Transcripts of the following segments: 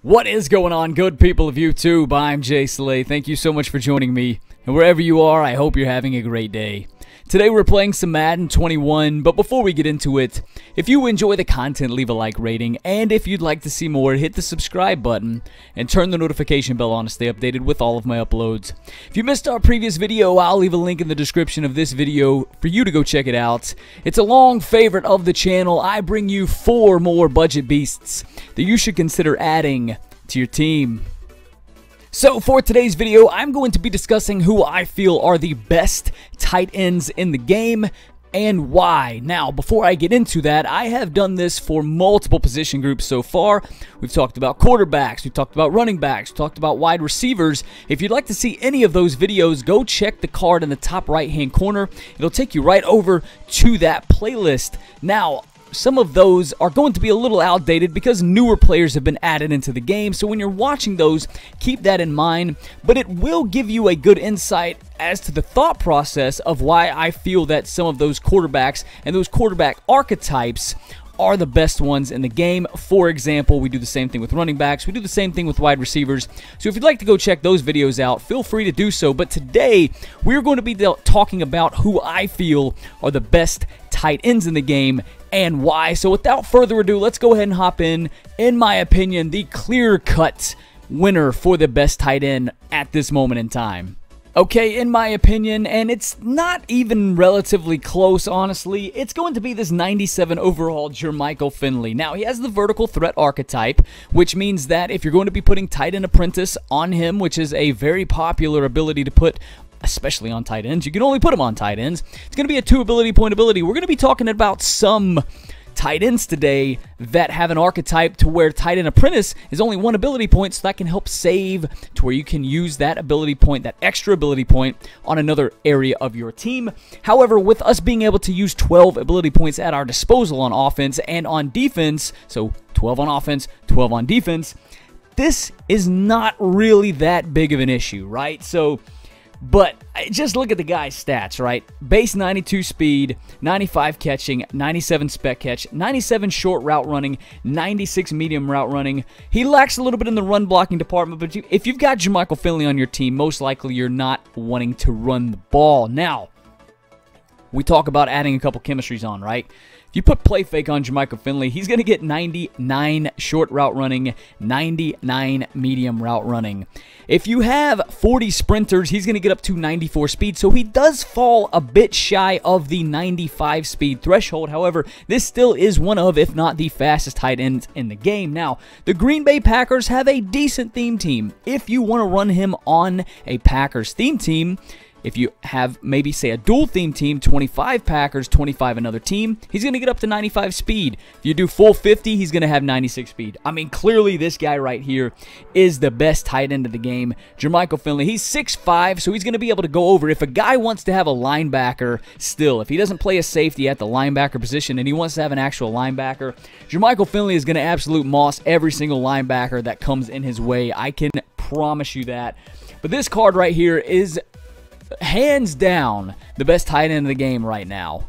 What is going on, good people of YouTube? I'm ImJslay. Thank you so much for joining me. And wherever you are, I hope you're having a great day. Today we're playing some Madden 21, but before we get into it, if you enjoy the content, leave a like rating, and if you'd like to see more, hit the subscribe button and turn the notification bell on to stay updated with all of my uploads. If you missed our previous video, I'll leave a link in the description of this video for you to go check it out. It's a long favorite of the channel. I bring you 4 more budget beasts that you should consider adding to your team. So for today's video, I'm going to be discussing who I feel are the best tight ends in the game and why. Now, before I get into that, I have done this for multiple position groups so far. We've talked about quarterbacks, we've talked about running backs, we've talked about wide receivers. If you'd like to see any of those videos, go check the card in the top right-hand corner. It'll take you right over to that playlist. Now, some of those are going to be a little outdated because newer players have been added into the game, so when you're watching those, keep that in mind, but it will give you a good insight as to the thought process of why I feel that some of those quarterbacks and those quarterback archetypes are the best ones in the game. For example, we do the same thing with running backs, we do the same thing with wide receivers, so if you'd like to go check those videos out, feel free to do so. But today, we're going to be talking about who I feel are the best tight ends in the game and why. So without further ado, let's go ahead and hop in my opinion, the clear-cut winner for the best tight end at this moment in time. Okay, in my opinion, and it's not even relatively close, honestly, it's going to be this 97 overall Jermichael Finley. Now, he has the vertical threat archetype, which means that if you're going to be putting tight end apprentice on him, which is a very popular ability to put especially on tight ends, you can only put them on tight ends. It's going to be a 2 ability point ability. We're going to be talking about some tight ends today that have an archetype to where tight end apprentice is only 1 ability point, so that can help save to where you can use that ability point, that extra ability point, on another area of your team. However, with us being able to use 12 ability points at our disposal on offense and on defense, so 12 on offense, 12 on defense, this is not really that big of an issue, right? But just look at the guy's stats, right? Base 92 speed, 95 catching, 97 spec catch, 97 short route running, 96 medium route running. He lacks a little bit in the run blocking department, but if you've got Jermichael Finley on your team, most likely you're not wanting to run the ball. Now, we talk about adding a couple chemistries on, right? If you put play fake on Jermichael Finley, he's going to get 99 short route running, 99 medium route running. If you have 40 sprinters, he's going to get up to 94 speed, so he does fall a bit shy of the 95 speed threshold. However, this still is one of, if not the fastest tight ends in the game. Now, the Green Bay Packers have a decent theme team. If you want to run him on a Packers theme team, if you have maybe, say, a dual theme team, 25 Packers, 25 another team, he's going to get up to 95 speed. If you do full 50, he's going to have 96 speed. I mean, clearly this guy right here is the best tight end of the game. Jermichael Finley, he's 6'5", so he's going to be able to go over. If a guy wants to have a linebacker still, if he doesn't play a safety at the linebacker position and he wants to have an actual linebacker, Jermichael Finley is going to absolute moss every single linebacker that comes in his way. I can promise you that. But this card right here is hands down the best tight end of the game right now.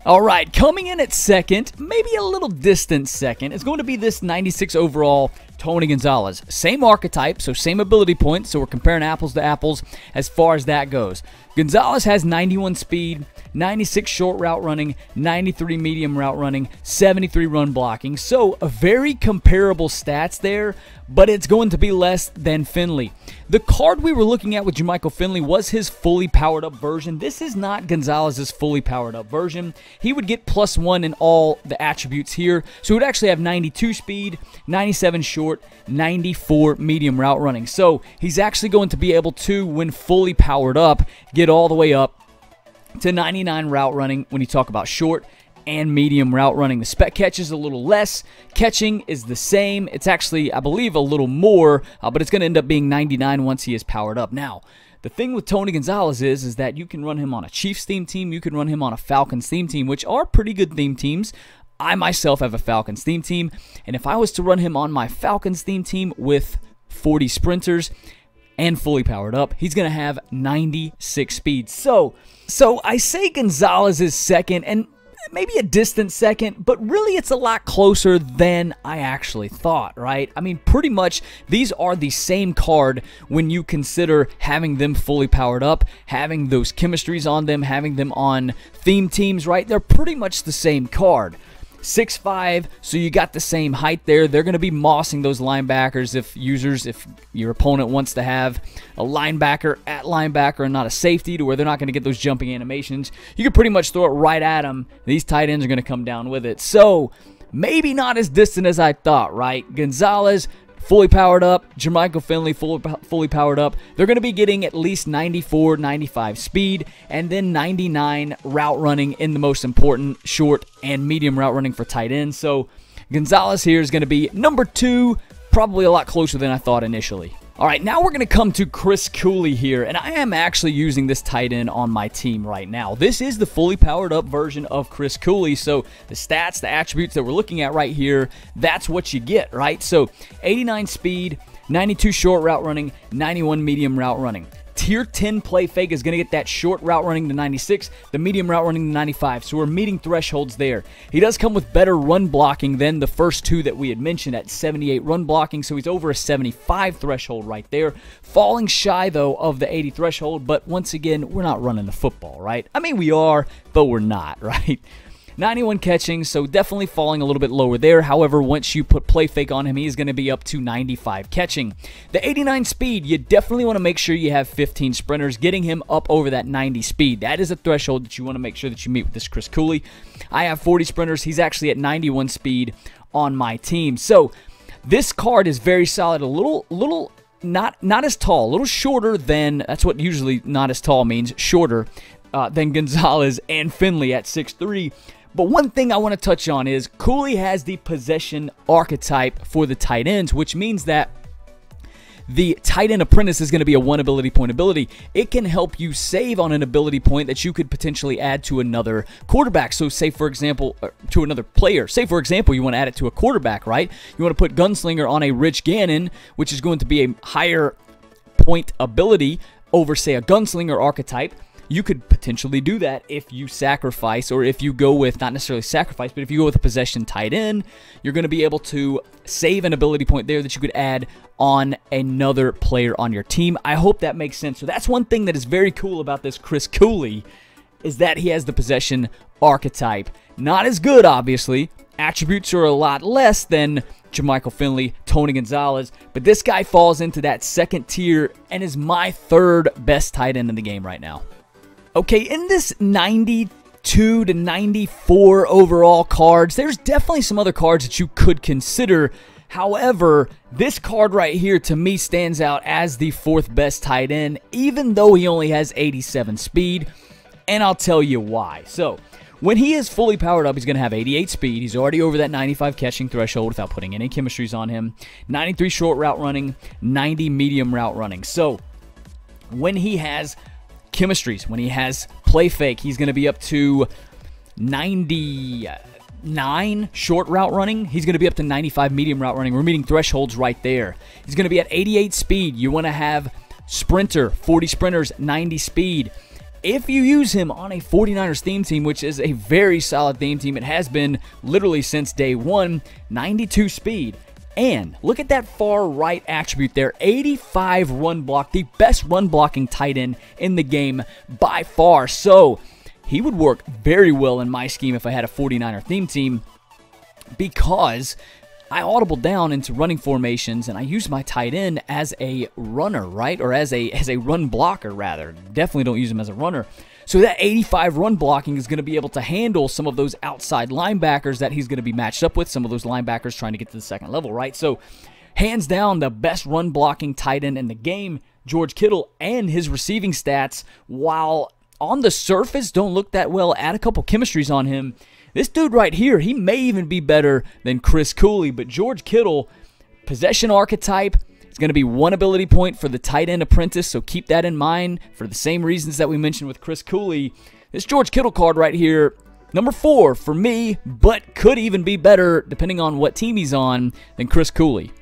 Alright, coming in at second, maybe a little distant second, is going to be this 96 overall Tony Gonzalez. Same archetype, so same ability points, so we're comparing apples to apples as far as that goes. Gonzalez has 91 speed, 96 short route running, 93 medium route running, 73 run blocking. So very comparable stats there, but it's going to be less than Finley. The card we were looking at with Jermichael Finley was his fully powered up version. This is not Gonzalez's fully powered up version. He would get +1 in all the attributes here, so he would actually have 92 speed, 97 short, 94 medium route running. So he's actually going to be able to, when fully powered up, get all the way up to 99 route running when you talk about short and medium route running. The spec catch is a little less. Catching is the same. It's actually, I believe, a little more, but it's going to end up being 99 once he is powered up. Now, the thing with Tony Gonzalez is that you can run him on a Chiefs theme team, you can run him on a Falcons theme team, which are pretty good theme teams. I myself have a Falcons theme team, and if I was to run him on my Falcons theme team with 40 sprinters and fully powered up, he's going to have 96 speed. So I say Gonzalez is second, and maybe a distant second, but really it's a lot closer than I actually thought, right? I mean, pretty much these are the same card when you consider having them fully powered up, having those chemistries on them, having them on theme teams, right? They're pretty much the same card. 6'5", so you got the same height there. They're going to be mossing those linebackers if your opponent wants to have a linebacker at linebacker and not a safety to where they're not going to get those jumping animations. You can pretty much throw it right at them. These tight ends are going to come down with it. So maybe not as distant as I thought, right? Gonzalez, fully powered up. Finley, fully powered up. They're going to be getting at least 94, 95 speed, and then 99 route running in the most important short and medium route running for tight ends. So Gonzalez here is going to be number 2, probably a lot closer than I thought initially. All right, now we're going to come to Chris Cooley here, and I am actually using this tight end on my team right now. This is the fully powered up version of Chris Cooley, so the stats, the attributes that we're looking at right here, that's what you get, right? So 89 speed, 92 short route running, 91 medium route running. Tier 10 play fake is going to get that short route running to 96, the medium route running to 95, so we're meeting thresholds there. He does come with better run blocking than the first two that we had mentioned at 78 run blocking, so he's over a 75 threshold right there. Falling shy, though, of the 80 threshold, but once again, we're not running the football, right? I mean, we are, but we're not, right? 91 catching, so definitely falling a little bit lower there. However, once you put play fake on him, he's going to be up to 95 catching. The 89 speed, you definitely want to make sure you have 15 sprinters, getting him up over that 90 speed. That is a threshold that you want to make sure that you meet with this Chris Cooley. I have 40 sprinters. He's actually at 91 speed on my team. So this card is very solid. A little not as tall, a little shorter than, that's what usually not as tall means, shorter than Gonzalez and Finley at 6'3". But one thing I want to touch on is Cooley has the possession archetype for the tight ends, which means that the tight end apprentice is going to be a 1 ability point ability. It can help you save on an ability point that you could potentially add to another quarterback. So say, for example, to another player. Say, for example, you want to add it to a quarterback, right? You want to put Gunslinger on a Rich Gannon, which is going to be a higher point ability over, say, a Gunslinger archetype. You could potentially do that if you sacrifice, or if you go with, not necessarily sacrifice, but if you go with a possession tight end, you're going to be able to save an ability point there that you could add on another player on your team. I hope that makes sense. So that's one thing that is very cool about this Chris Cooley, is that he has the possession archetype. Not as good, obviously. Attributes are a lot less than Finley, Tony Gonzalez, but this guy falls into that second tier and is my 3rd best tight end in the game right now. Okay, in this 92 to 94 overall cards, there's definitely some other cards that you could consider. However, this card right here to me stands out as the 4th best tight end, even though he only has 87 speed, and I'll tell you why. So, when he is fully powered up, he's going to have 88 speed. He's already over that 95 catching threshold without putting any chemistries on him. 93 short route running, 90 medium route running. So, when he has chemistries, when he has play fake, he's going to be up to 99 short route running. He's going to be up to 95 medium route running. We're meeting thresholds right there. He's going to be at 88 speed. You want to have sprinter, 40 sprinters, 90 speed. If you use him on a 49ers theme team, which is a very solid theme team, it has been literally since day 1, 92 speed. And look at that far right attribute there, 85 run block, the best run blocking tight end in the game by far. So he would work very well in my scheme if I had a 49er theme team, because I audible down into running formations and I use my tight end as a runner, right? Or as a run blocker, rather. Definitely don't use him as a runner. So that 85 run blocking is going to be able to handle some of those outside linebackers that he's going to be matched up with, some of those linebackers trying to get to the second level, right? So hands down, the best run blocking tight end in the game, George Kittle, and his receiving stats, while on the surface don't look that well, add a couple chemistries on him. This dude right here, he may even be better than Chris Cooley, but George Kittle, possession archetype, it's going to be 1 ability point for the tight end apprentice, so keep that in mind for the same reasons that we mentioned with Chris Cooley. This George Kittle card right here, number 4 for me, but could even be better, depending on what team he's on, than Chris Cooley.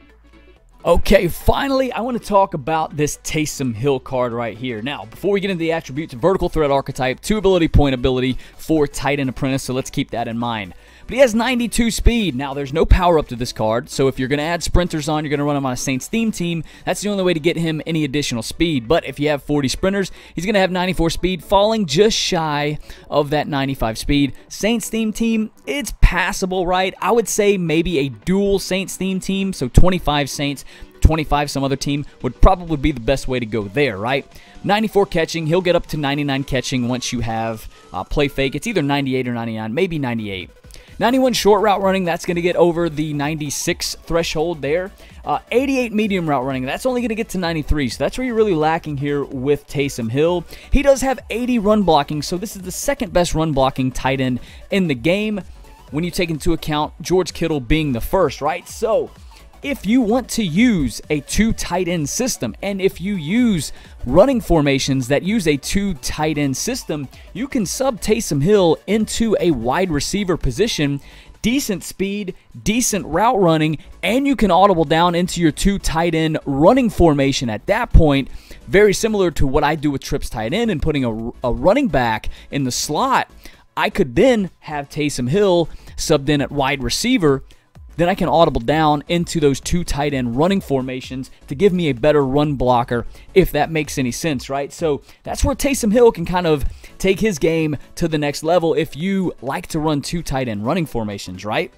Okay, finally, I want to talk about this Taysom Hill card right here. Now, before we get into the attributes, vertical threat archetype, 2 ability, point ability, 4 tight end apprentice, so let's keep that in mind. But he has 92 speed. Now, there's no power up to this card, so if you're going to add sprinters on, you're going to run him on a Saints theme team, that's the only way to get him any additional speed. But if you have 40 sprinters, he's going to have 94 speed, falling just shy of that 95 speed. Saints theme team, it's passable, right? I would say maybe a dual Saints theme team, so 25 Saints, 25 some other team would probably be the best way to go there, right? 94 catching, he'll get up to 99 catching once you have play fake. It's either 98 or 99, maybe 98. 91 short route running, that's going to get over the 96 threshold there. 88 medium route running, that's only going to get to 93, so that's where you're really lacking here with Taysom Hill. He does have 80 run blocking, so this is the second best run blocking tight end in the game when you take into account George Kittle being the first, right? So if you want to use a 2 tight end system, and if you use running formations that use a 2 tight end system, you can sub Taysom Hill into a wide receiver position, decent speed, decent route running, and you can audible down into your 2 tight end running formation at that point. Very similar to what I do with trips tight end and putting a running back in the slot. I could then have Taysom Hill subbed in at wide receiver. Then I can audible down into those 2 tight end running formations to give me a better run blocker, if that makes any sense, right? So that's where Taysom Hill can kind of take his game to the next level if you like to run 2 tight end running formations, right?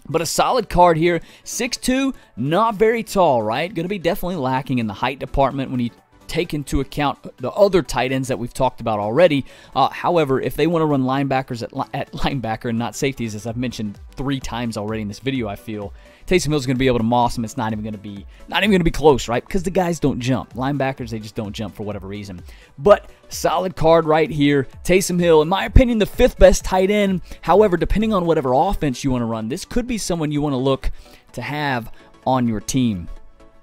But a solid card here, 6'2", not very tall, right? Going to be definitely lacking in the height department when you take into account the other tight ends that we've talked about already. However, if they want to run linebackers at linebacker and not safeties, as I've mentioned 3 times already in this video, I feel Taysom Hill's going to be able to moss him. It's not even going to be close, right? Because the guys don't jump. Linebackers, they just don't jump for whatever reason. But solid card right here. Taysom Hill, in my opinion, the 5th best tight end. However, depending on whatever offense you want to run, this could be someone you want to look to have on your team.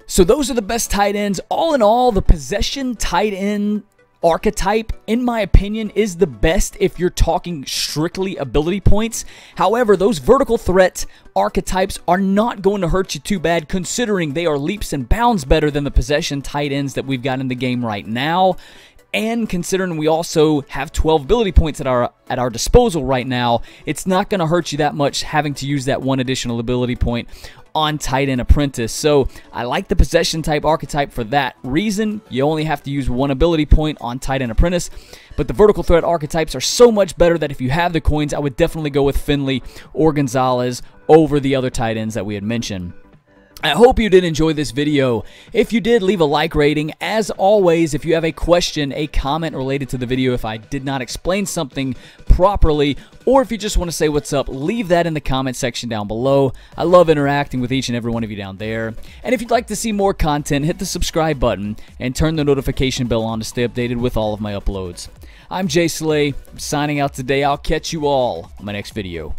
So those are the best tight ends. All in all, the possession tight end archetype, in my opinion, is the best if you're talking strictly ability points. However, those vertical threat archetypes are not going to hurt you too bad, considering they are leaps and bounds better than the possession tight ends that we've got in the game right now. And considering we also have 12 ability points at our disposal right now, it's not going to hurt you that much having to use that 1 additional ability point on tight end apprentice. So I like the possession type archetype for that reason. You only have to use 1 ability point on tight end apprentice, but the vertical threat archetypes are so much better that if you have the coins, I would definitely go with Finley or Gonzalez over the other tight ends that we had mentioned. I hope you did enjoy this video. If you did, leave a like rating. As always, if you have a question, a comment related to the video, if I did not explain something properly, or if you just want to say what's up, leave that in the comment section down below. I love interacting with each and every one of you down there. And if you'd like to see more content, hit the subscribe button and turn the notification bell on to stay updated with all of my uploads. I'm ImJslay. I'm signing out today. I'll catch you all on my next video.